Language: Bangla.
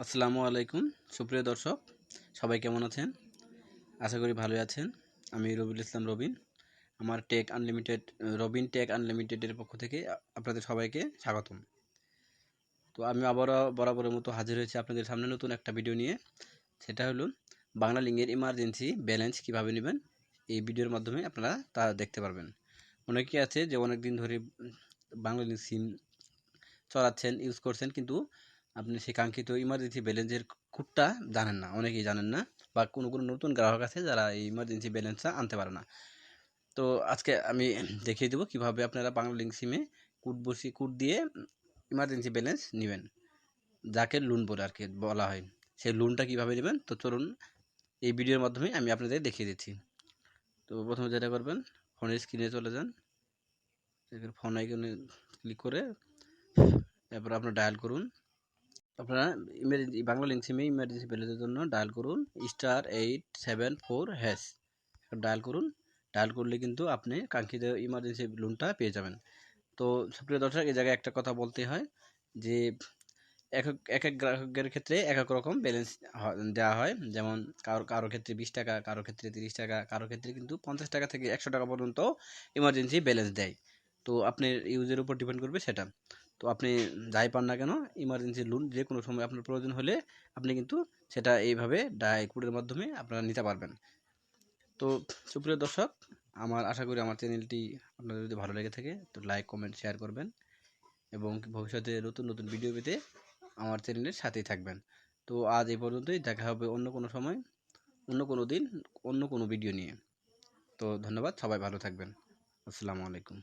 আসসালামু আলাইকুম সুপ্রিয় দর্শক, সবাই কেমন আছেন? আশা করি ভালোই আছেন। আমি রবিউল ইসলাম রবিন। আমার রবিন টেক আনলিমিটেডের পক্ষ থেকে আপনাদের সবাইকে স্বাগতম। তো আমি আবারও বরাবরের মতো হাজির হয়েছি আপনাদের সামনে নতুন একটা ভিডিও নিয়ে। সেটা হলো বাংলালিংকের ইমার্জেন্সি ব্যালেন্স কিভাবে নেবেন। এই ভিডিওর মাধ্যমে আপনারা তা দেখতে পারবেন। অনেকেই আছে যে অনেক দিন ধরে বাংলালিংক সিম চালাচ্ছেন, ইউজ করছেন, কিন্তু আপনি সেই কাঙ্ক্ষিত ইমার্জেন্সি ব্যালেন্সের কোডটা জানেন না, অনেকেই জানেন না, বা কোনো নতুন গ্রাহক আছে যারা এই ইমার্জেন্সি ব্যালেন্সটা আনতে পারে না। তো আজকে আমি দেখিয়ে দেবো কিভাবে আপনারা বাংলালিংক সিমে কোড দিয়ে ইমার্জেন্সি ব্যালেন্স নেবেন, যাকে লোন বলে আর কি বলা হয়। সেই লোনটা কিভাবে নেবেন, তো চলুন এই ভিডিওর মাধ্যমে আমি আপনাদের দেখিয়ে দিচ্ছি। তো প্রথমে যেটা করবেন, ফোনের স্ক্রিনে চলে যান, ফোন আইকনে ক্লিক করে এরপর আপনার ডায়াল করুন। আপনারা বাংলালিংক সিমে ইমার্জেন্সি ব্যালেন্সের জন্য ডায়াল করুন *874# ডায়াল করুন। ডায়াল করলে কিন্তু আপনি কাঙ্ক্ষিত ইমার্জেন্সি লোনটা পেয়ে যাবেন। তো সুপ্রিয় দর্শক, এই জায়গায় একটা কথা বলতে হয় যে এক এক এক গ্রাহকের ক্ষেত্রে এক এক রকম ব্যালেন্স দেওয়া হয়। যেমন কারো ক্ষেত্রে 20 টাকা, কারো ক্ষেত্রে 30 টাকা, কারো ক্ষেত্রে কিন্তু 50 টাকা থেকে 100 টাকা পর্যন্ত ইমার্জেন্সি ব্যালেন্স দেয়। তো আপনার ইউজের উপর ডিপেন্ড করবে সেটা। তো আপনি যাই পান না কেন, ইমার্জেন্সি লোন যে কোনো সময় আপনার প্রয়োজন হলে আপনি কিন্তু সেটা এইভাবে কোডের মাধ্যমে আপনারা নিতে পারবেন। তো সুপ্রিয় দর্শক, আমার আশা করি আমার চ্যানেলটি আপনাদের যদি ভালো লেগে থাকে তো লাইক, কমেন্ট, শেয়ার করবেন এবং ভবিষ্যতে নতুন নতুন ভিডিও পেতে আমার চ্যানেলের সাথেই থাকবেন। তো আজ এই পর্যন্তই, দেখা হবে অন্য কোনো সময়, অন্য কোনো দিন, অন্য কোনো ভিডিও নিয়ে। তো ধন্যবাদ, সবাই ভালো থাকবেন। আসসালামু আলাইকুম।